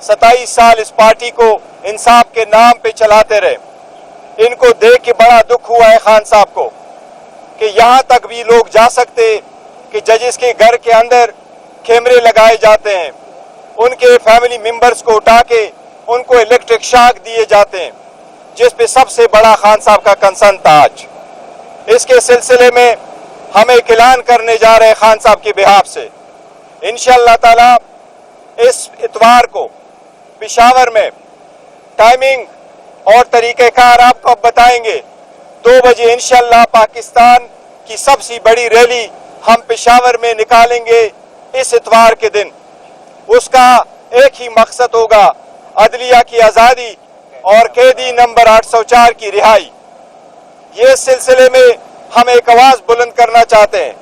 27 साल इस पार्टी को इंसाफ के नाम पे चलाते रहे। इनको देख के बड़ा दुख हुआ है खान साहब को कि यहाँ तक भी लोग जा सकते कि जजेस के घर के अंदर कैमरे लगाए जाते हैं, उनके फैमिली मेंबर्स को उठा के उनको इलेक्ट्रिक शॉक दिए जाते हैं, जिस पे सबसे बड़ा खान साहब का कंसर्न था आज। इसके सिलसिले में हम एक ऐलान करने जा रहे हैं खान साहब के बिहाफ से। इंशाअल्लाह ताला इस इतवार को पेशावर में टाइमिंग और तरीक़ेकार आपको अब बताएंगे। 2 बजे इंशाअल्लाह पाकिस्तान की सबसे बड़ी रैली हम पेशावर में निकालेंगे इस इतवार के दिन। उसका एक ही मकसद होगा, अदलिया की आज़ादी और कैदी नंबर 804 की रिहाई। ये सिलसिले में हम एक आवाज़ बुलंद करना चाहते हैं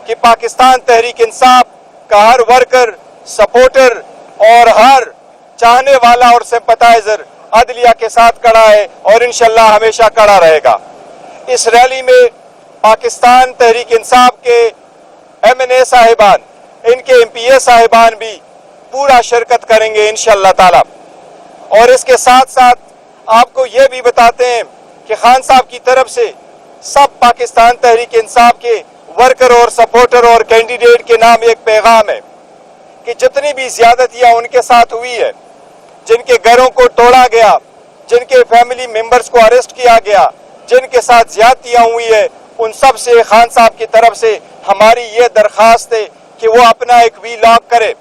कि पाकिस्तान तहरीक इंसाफ का हर वर्कर, सपोर्टर और हर चाहने वाला और सिंपैथाइजर अदलिया के साथ खड़ा है और इंशाअल्लाह हमेशा खड़ा रहेगा। इस रैली में पाकिस्तान तहरीक इंसाफ के MNA साहिबान, इनके MPA साहिबान भी पूरा शिरकत करेंगे इंशाअल्लाह ताला। और इसके साथ साथ आपको ये भी बताते हैं कि खान साहब की तरफ से सब पाकिस्तान तहरीक इंसाफ के वर्कर और सपोर्टर और कैंडिडेट के नाम एक पैगाम है कि जितनी भी ज्यादतियां उनके साथ हुई है, जिनके घरों को तोड़ा गया, जिनके फैमिली मेंबर्स को अरेस्ट किया गया, जिनके साथ ज्यादतियां हुई है, उन सब से खान साहब की तरफ से हमारी ये दरख्वास्त है कि वो अपना एक वीलॉग करे,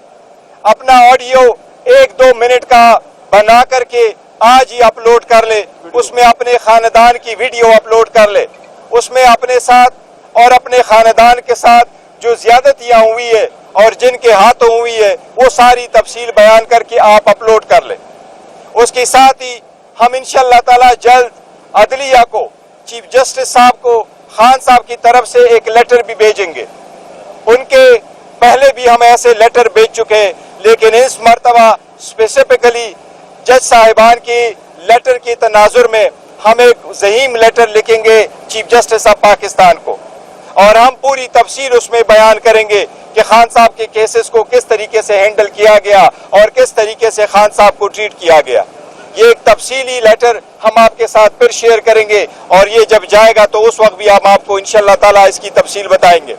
अपना ऑडियो 1-2 मिनट का बना करके आज ही अपलोड कर ले, उसमें अपने खानदान की वीडियो अपलोड कर ले, उसमें अपने साथ और अपने खानदान के साथ जो ज्यादतियां हुई है और जिनके हाथों हुई है वो सारी तफसील बयान करके आप अपलोड कर ले। उसके साथ ही हम इंशाअल्लाह ताला जल्द अदलिया को, चीफ जस्टिस साहब को खान साहब की तरफ से एक लेटर भी भेजेंगे। उनके पहले भी हम ऐसे लेटर भेज चुके हैं, लेकिन इस मरतबा स्पेसिफिकली जज साहिबान की लेटर की तनाजुर में हम एक ज़हीम लेटर लिखेंगे चीफ जस्टिस ऑफ पाकिस्तान को, और हम पूरी तफसील उसमें बयान करेंगे कि खान साहब के केसेस को किस तरीके से हैंडल किया गया और किस तरीके से खान साहब को ट्रीट किया गया। ये एक तफसीली लेटर हम आपके साथ फिर शेयर करेंगे और ये जब जाएगा तो उस वक्त भी हम आपको इंशाअल्लाह ताला इसकी तफसील बताएंगे।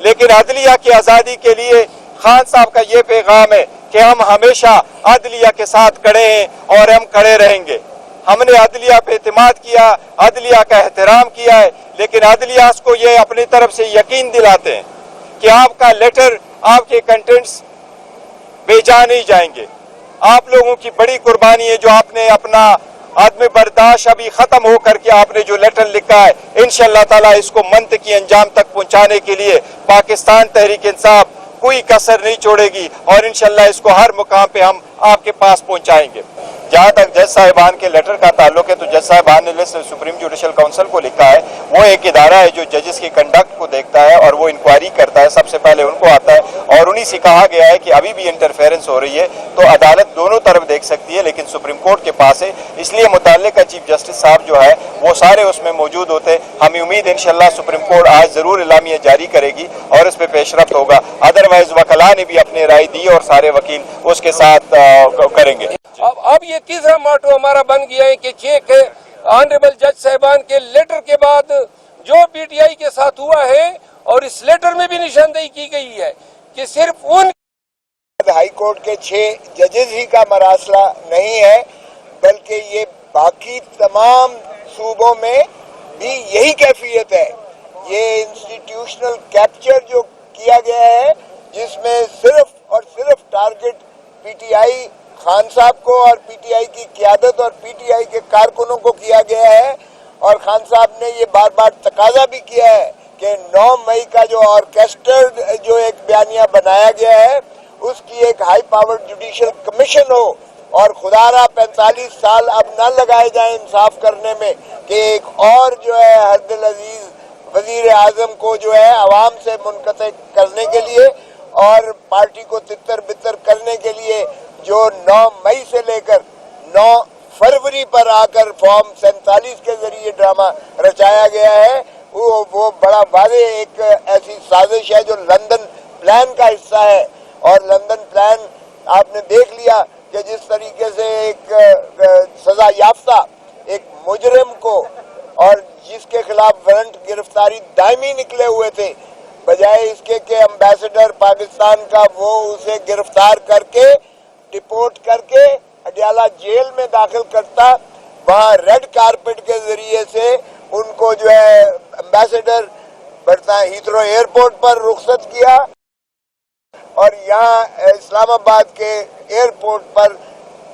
लेकिन अदलिया की आज़ादी के लिए खान साहब का ये पैगाम है कि हम हमेशा अदलिया के साथ खड़े हैं और हम खड़े रहेंगे। हमने अदलिया पे एतमाद किया, अदलिया का एहतराम किया है, लेकिन अदलिया को ये अपनी तरफ से यकीन दिलाते हैं कि आपका लेटर, आपके कंटेंट्स बेजा नहीं जाएंगे। आप लोगों की बड़ी कुर्बानी है जो आपने अपना आदमी बर्दाश्त अभी खत्म हो करके आपने जो लेटर लिखा है, इंशाअल्लाह ताला इसको मंतकी अंजाम तक पहुंचाने के लिए पाकिस्तान तहरीक इंसाफ कोई कसर नहीं छोड़ेगी और इंशाअल्लाह इसको हर मुकाम पे हम आपके पास पहुंचाएंगे। जहाँ तक जज साहिबान के लेटर का ताल्लुक है तो जज साहिबान ने सुप्रीम जुडिशल काउंसिल को लिखा है। वो एक इदारा है जो जजेस की कंडक्ट को देखता है और वो इंक्वायरी करता है, सबसे पहले उनको आता है और उन्हीं से कहा गया है कि अभी भी इंटरफेरेंस हो रही है तो अदालत दोनों तरफ देख सकती है, लेकिन सुप्रीम कोर्ट के पास है, इसलिए मुताल्लिका चीफ जस्टिस साहब जो है वो सारे उसमें मौजूद होते हैं। हमें उम्मीद है इंशाअल्लाह सुप्रीम कोर्ट आज जरूर इलामिया जारी करेगी और इस पर पेशरफ्त होगा। अदरवाइज वकला ने भी अपनी राय दी और सारे वकील उसके साथ करेंगे। अब ये तीसरा मोटो हमारा बन गया है कि चेक ऑनरेबल जज साहिबान के लेटर के बाद जो PTI के साथ हुआ है और इस लेटर में भी निशानदेही की गई है कि सिर्फ उन हाई कोर्ट के 6 जजेस ही का मरासला नहीं है, बल्कि ये बाकी तमाम सूबों में भी यही कैफियत है। ये इंस्टीट्यूशनल कैप्चर जो किया गया है जिसमें सिर्फ और सिर्फ टारगेट PTI खान साहब को और PTI की क़यादत और PTI के कारकुनों को किया गया है। और खान साहब ने ये बार बार तकाजा भी किया है कि 9 मई का जो ऑर्केस्ट्रेड जो एक बयानिया बनाया गया है उसकी एक हाई पावर जुडिशियल कमीशन हो और खुदारा 45 साल अब न लगाए जाए इंसाफ करने में कि एक और जो है हरदिल अजीज वजीर आजम को जो है अवाम से मुनक़ते करने के लिए और पार्टी को तितर बितर करने के लिए जो 9 मई से लेकर 9 फरवरी पर आकर फॉर्म 47 के जरिए ड्रामा रचाया गया है, वो बड़ा वादे एक ऐसी साजिश है जो लंदन प्लान का हिस्सा है। और लंदन प्लान आपने देख लिया कि کہ جس طریقے سے ایک سزا یافتہ ایک مجرم کو اور جس کے خلاف وارنٹ گرفتاری دائمی نکلے ہوئے تھے، بجائے اس کے کہ ایمبیسڈر پاکستان کا وہ اسے گرفتار کر کے ڈپورٹ کر کے اڈیالہ جیل میں داخل کرتا، وہاں ریڈ کارپٹ کے ذریعے سے ان کو جو ہے ایمبیسڈر ہیتھرو ایئرپورٹ پر رخصت کیا، اور یہاں اسلام آباد کے ایئرپورٹ پر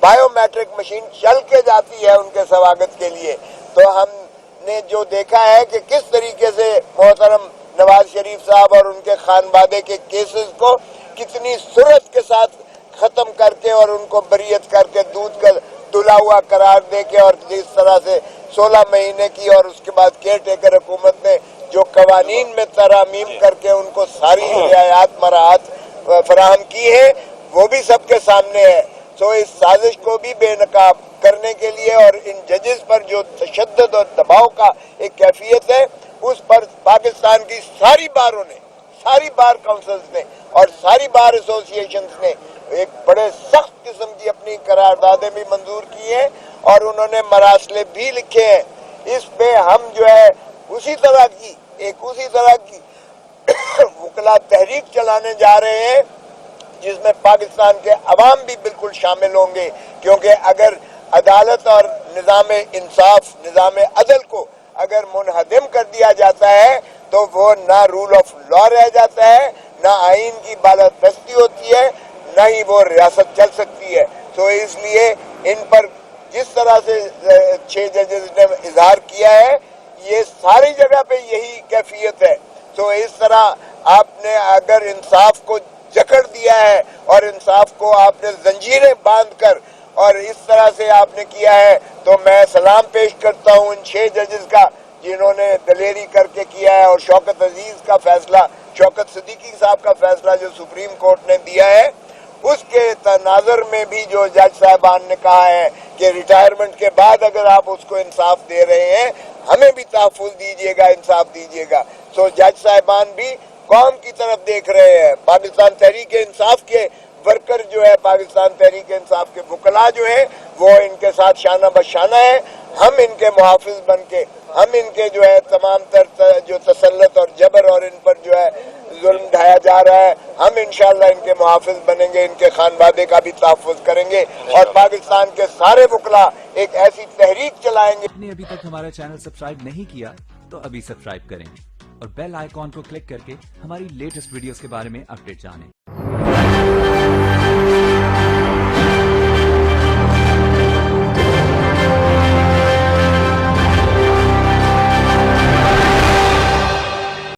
بائیو میٹرک مشین چل کے جاتی ہے ان کے سواگت کے لیے۔ تو ہم نے جو دیکھا ہے کہ کس طریقے سے محترم نواز شریف صاحب اور ان کے خانوادے کے کیسز کو کتنی سرعت کے ساتھ ختم کر کے اور ان کو بریت کر کے دودھ کا دھلا ہوا قرار دے کے، اور جس طرح سے 16 مہینے کی اور اس کے بعد کیئر ٹیکر حکومت نے جو قوانین میں ترامیم کر کے ان کو ساری رعایات مراعات فراہم کی ہے، وہ بھی سب کے سامنے ہے۔ تو اس سازش کو بھی بے نقاب کرنے کے لیے اور ان ججز پر جو تشدد اور دباؤ کا ایک کیفیت ہے، اس پر پاکستان کی ساری باروں نے، ساری بار کونسلز نے اور ساری بار ایسوسیشنز نے ایک بڑے سخت قسم کی اپنی قراردادیں بھی منظور کی ہیں اور انہوں نے مراسلے بھی لکھے ہیں۔ اس پہ ہم جو ہے اسی طرح کی وکلا تحریک چلانے جا رہے ہیں، جس میں پاکستان کے عوام بھی بالکل شامل ہوں گے، کیونکہ اگر عدالت اور نظام انصاف، نظام عدل کو اگر منہدم کر دیا جاتا ہے تو وہ نہ رول آف لا رہ جاتا ہے، نہ آئین کی بالادستی ہوتی ہے، نہ ہی وہ ریاست چل سکتی ہے۔ تو اس لیے ان پر جس طرح سے 6 ججز نے اظہار کیا ہے، یہ ساری جگہ پہ یہی کیفیت ہے۔ تو اس طرح آپ نے اگر انصاف کو جکڑ دیا ہے اور انصاف کو آپ نے زنجیریں باندھ کر اور اس طرح سے آپ نے کیا ہے، تو میں سلام پیش کرتا ہوں ان 6 ججز کا جنہوں نے دلیری کر کے کیا ہے، اور شوکت عزیز کا فیصلہ، شوکت صدیقی صاحب کا فیصلہ جو سپریم کورٹ نے دیا ہے، اس کے تناظر میں بھی جو جج صاحبان نے کہا ہے کہ ریٹائرمنٹ کے بعد اگر آپ اس کو انصاف دے رہے ہیں، ہمیں بھی تحفظ دیجیے گا، انصاف دیجیے گا۔ تو جج صاحبان بھی قوم کی طرف دیکھ رہے ہیں۔ پاکستان تحریک انصاف کے ورکر جو ہے، پاکستان تحریک انصاف کے وکلاء جو ہیں، وہ ان کے ساتھ شانہ بشانہ ہیں۔ ہم ان کے محافظ بن کے، ہم ان کے جو ہے تمام تر جو تسلط اور جبر اور ان پر جو ہے ظلم ڈھایا جا رہا ہے، ہم انشاءاللہ ان کے محافظ بنیں گے، ان کے خانوادے کا بھی تحفظ کریں گے، اور پاکستان کے سارے وکلاء ایک ایسی تحریک چلائیں گے۔ آپ نے ابھی تک ہمارا چینل سبسکرائب نہیں کیا تو ابھی سبسکرائب کریں اور بیل آئیکن کو کلک کر کے ہماری لیٹسٹ ویڈیوز کے بارے میں اپڈیٹ جانیں۔